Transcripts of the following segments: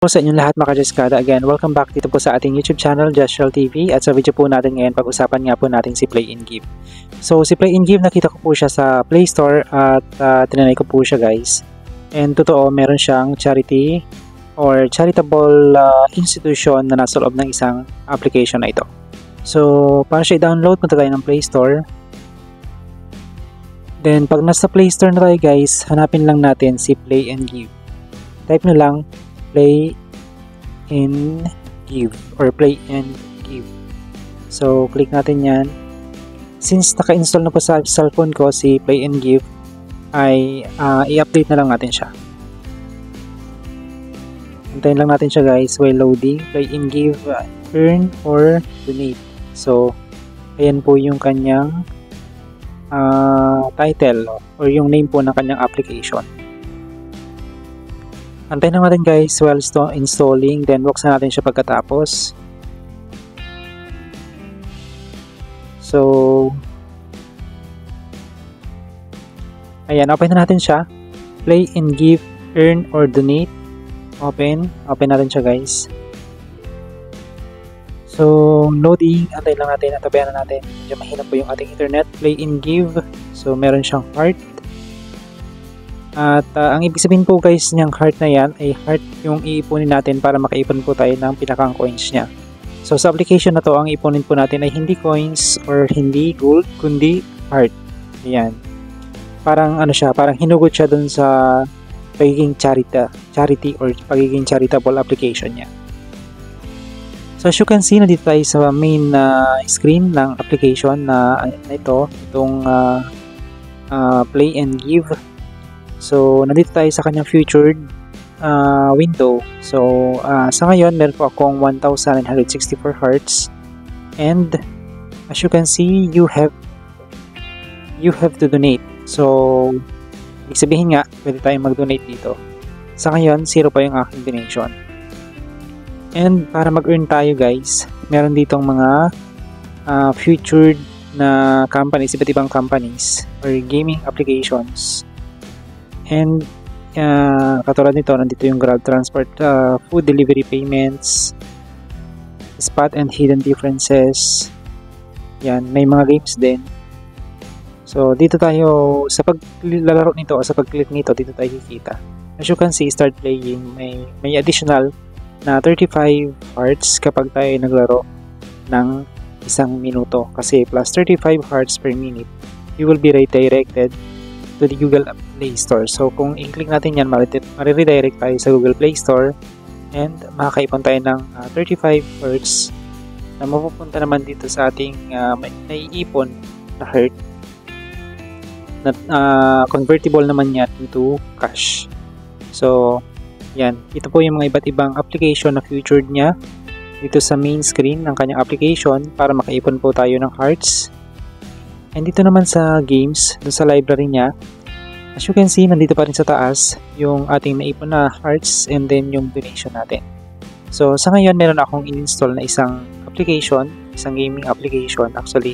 Po sa inyong lahat mga Kajaskada, again, welcome back dito po sa ating YouTube channel, Jazzshell TV. At sa video po natin ngayon, pag-usapan nga po natin si Play and Give. So, si Play and Give, nakita ko po siya sa Play Store at tinanay ko po siya guys. And totoo, meron siyang charity or charitable institution na nasa loob ng isang application na ito. So, para siya i-download, punta tayo ng Play Store. Then, pag nasa Play Store na tayo guys, hanapin lang natin si Play and Give. Type nyo lang Play and Give or Play and Give. So, click natin yan. Since naka-install na po sa cellphone ko si Play and Give, ay i-update na lang natin siya. Antayin lang natin siya guys while loading. Play and Give, earn or donate. So, ayan po yung kanyang title or yung name po ng kanyang application. Antayin lang natin guys while installing, then buksan natin siya pagkatapos. So, ayan, open na natin siya. Play and Give, earn or donate. Open natin siya guys. So, loading, antayin lang natin, natabayan na natin. Medyo mahina po yung ating internet. Play and Give, so meron siyang heart. At ang ibig sabihin po guys niyang heart na yan ay heart yung iipunin natin para makaipon po tayo ng pinakang coins niya. So sa application na to, ang ipunin po natin ay hindi coins or hindi gold, kundi heart. Ayan. Parang ano siya, parang hinugot siya dun sa pagiging charity or pagiging charitable application niya. So as you can see, nandito tayo sa main screen ng application na itong Play and Give. So, nandito tayo sa kanyang featured window. So, sa ngayon, meron po akong 1,964 hearts. And, as you can see, you have to donate. So, ibig sabihin nga, pwede tayong mag-donate dito. Sa ngayon, 0 pa yung aking donation. And, para mag-earn tayo guys, meron ditong mga featured na companies, iba't ibang companies, or gaming applications. And katulad nito, nandito yung Grab Transport, food delivery payments, spot and hidden differences. Yan, may mga games din. So dito tayo sa paglalaro nito o sa pag-click nito, dito tayo kikita. As you can see, start playing, may additional na 35 hearts kapag tayo naglaro ng 1 minuto, kasi plus 35 hearts per minute, you will be redirected to the Google Play Store. So kung i-click natin yan, mariredirect tayo sa Google Play Store and makakaipon tayo ng 35 hearts na mapupunta naman dito sa ating naiipon na heart na convertible naman yan into cash. So yan, ito po yung mga iba't ibang application na featured niya dito sa main screen ng kanyang application para makaipon po tayo ng hearts. And dito naman sa games, dun sa library niya, as you can see, nandito pa rin sa taas yung ating naipon na hearts and then yung donation natin. So sa ngayon, meron akong in-install na isang application, isang gaming application. Actually,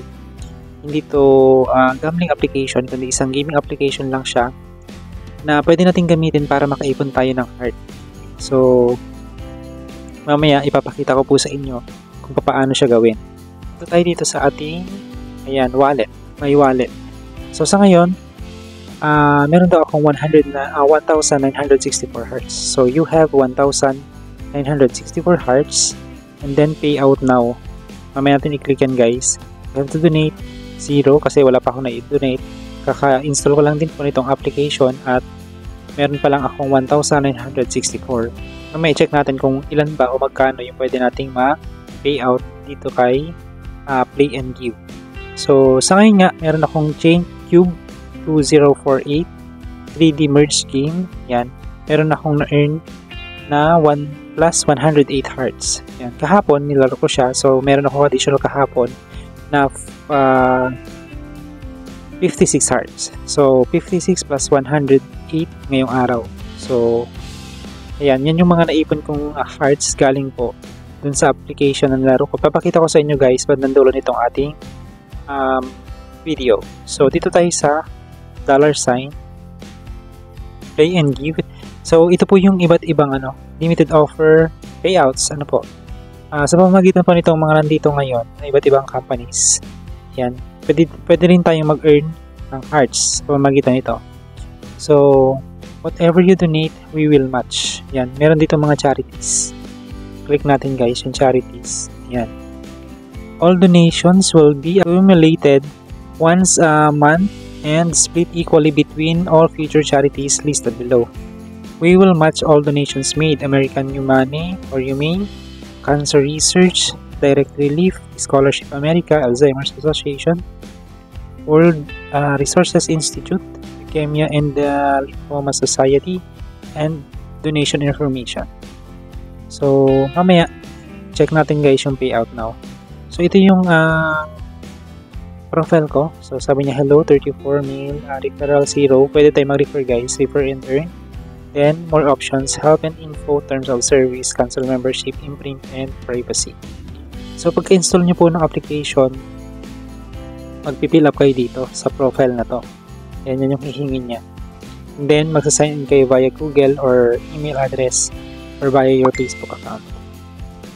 hindi to gambling application, kundi isang gaming application lang siya na pwede natin gamitin para makaipon tayo ng heart. So mamaya ipapakita ko po sa inyo kung paano siya gawin. Ito tayo dito sa ating wallet. May wallet. So sa ngayon, meron daw akong 1,964 hearts. So you have 1,964 hearts and then pay out now. Mamaya natin i-click yan guys. You have to donate 0 kasi wala pa akong na-donate. Kaka-install ko lang din po nitong application at meron pa lang akong 1,964. Mamaya i-check natin kung ilan ba o magkano yung pwede nating ma-pay out dito kay Play and Give. So, sa ngayon nga, meron akong Chain Cube 2048 3D Merge Game. Yan. Meron akong na-earn na 1 plus 108 hearts. Yan. Kahapon, nilaro ko siya. So, meron akong additional kahapon na 56 hearts. So, 56 plus 108 ngayong araw. So, ayan. Yan yung mga naipon kong hearts galing po dun sa application na nilaro ko. Papakita ko sa inyo guys pag nandulo nitong ating video. So dito tayo sa $, Play and Give. So ito po yung iba't ibang limited offer, payouts, ano po. Sa pamamagitan po nitong mga nandito ngayon na iba't ibang companies, yan, pwede rin tayong mag-earn ng hearts sa pamamagitan nito. So, whatever you donate, we will match. Yan, meron dito mga charities. Click natin guys yung charities. Yan. All donations will be accumulated once a month and split equally between all future charities listed below. We will match all donations made. American Humane or Humane, Cancer Research, Direct Relief, Scholarship America, Alzheimer's Association, World Resources Institute, Leukemia and Lymphoma Society, and donation information. So, mamaya, check natin guys yung payout now. So, ito yung profile ko. So, sabi niya, hello, 34 male, referral 0. Pwede tayo mag-refer guys, refer and earn. Then, more options, help and info, terms of service, cancel membership, imprint, and privacy. So, pagka-install nyo po ng application, magpipill up kayo dito sa profile na to. Yan yung hihingin niya. And then, magsasign in kayo via Google or email address or via your Facebook account.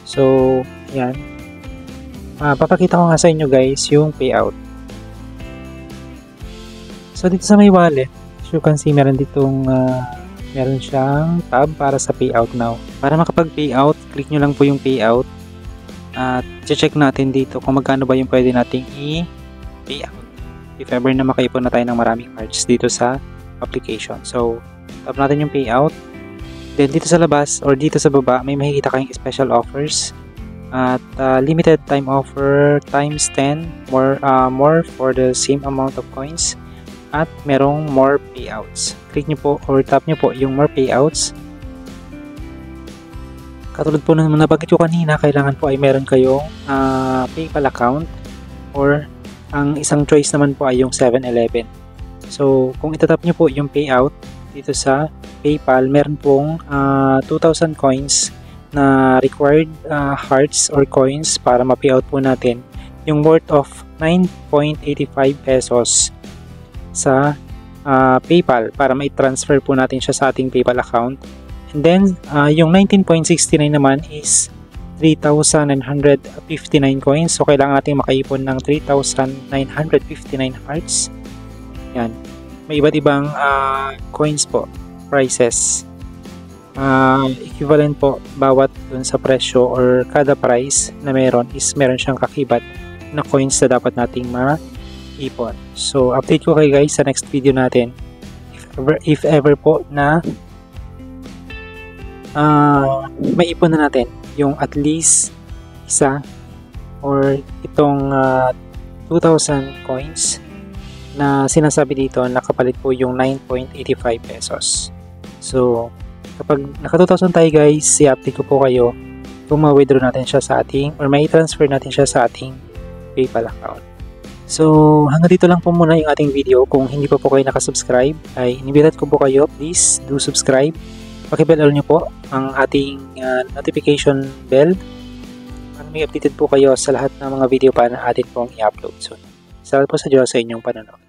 So, yan. Papakita ko nga sa inyo guys yung payout. So, dito sa may wallet, as you can see, meron ditong meron siyang tab para sa payout now. Para makapag-payout, click nyo lang po yung payout at check natin dito kung magkano ba yung pwede nating i-payout. If ever na makaipon na tayo ng maraming cards dito sa application. So, tap natin yung payout. Then, dito sa labas or dito sa baba, may makikita kayong special offers at limited time offer times 10 more for the same amount of coins. At merong more payouts. Click nyo po or tap nyo po yung more payouts. Katulad po na nabanggit ko kanina, kailangan po ay meron kayong PayPal account or ang isang choice naman po ay yung 7-Eleven. So, kung itatap nyo po yung payout dito sa PayPal, meron pong 2,000 coins na required hearts or coins para ma-payout po natin yung worth of 9.85 pesos sa PayPal para mai-transfer po natin siya sa ating PayPal account. And then, yung 19.69 naman is 3,959 coins. So, kailangan natin makaipon ng 3,959 hearts. Yan. May iba't ibang coins po, prices. Equivalent po bawat dun sa presyo or kada price na meron siyang kakibat na coins na dapat nating ipon. So, update ko kayo guys sa next video natin. If ever po na maipon na natin yung at least isa or itong 2,000 coins na sinasabi dito, nakapalit po yung 9.85 pesos. So, kapag naka 2,000 tayo guys, i-update ko po kayo kung ma-withdraw natin siya sa ating or may transfer natin siya sa ating PayPal account. So, hanggang dito lang po muna yung ating video. Kung hindi pa po kayo nakasubscribe, ay inibita't ko po kayo, please do subscribe. Pakibell nyo po ang ating notification bell para may updated po kayo sa lahat ng mga video pa na atin pong i-upload soon. Salamat po sa Diyos sa inyong panonood.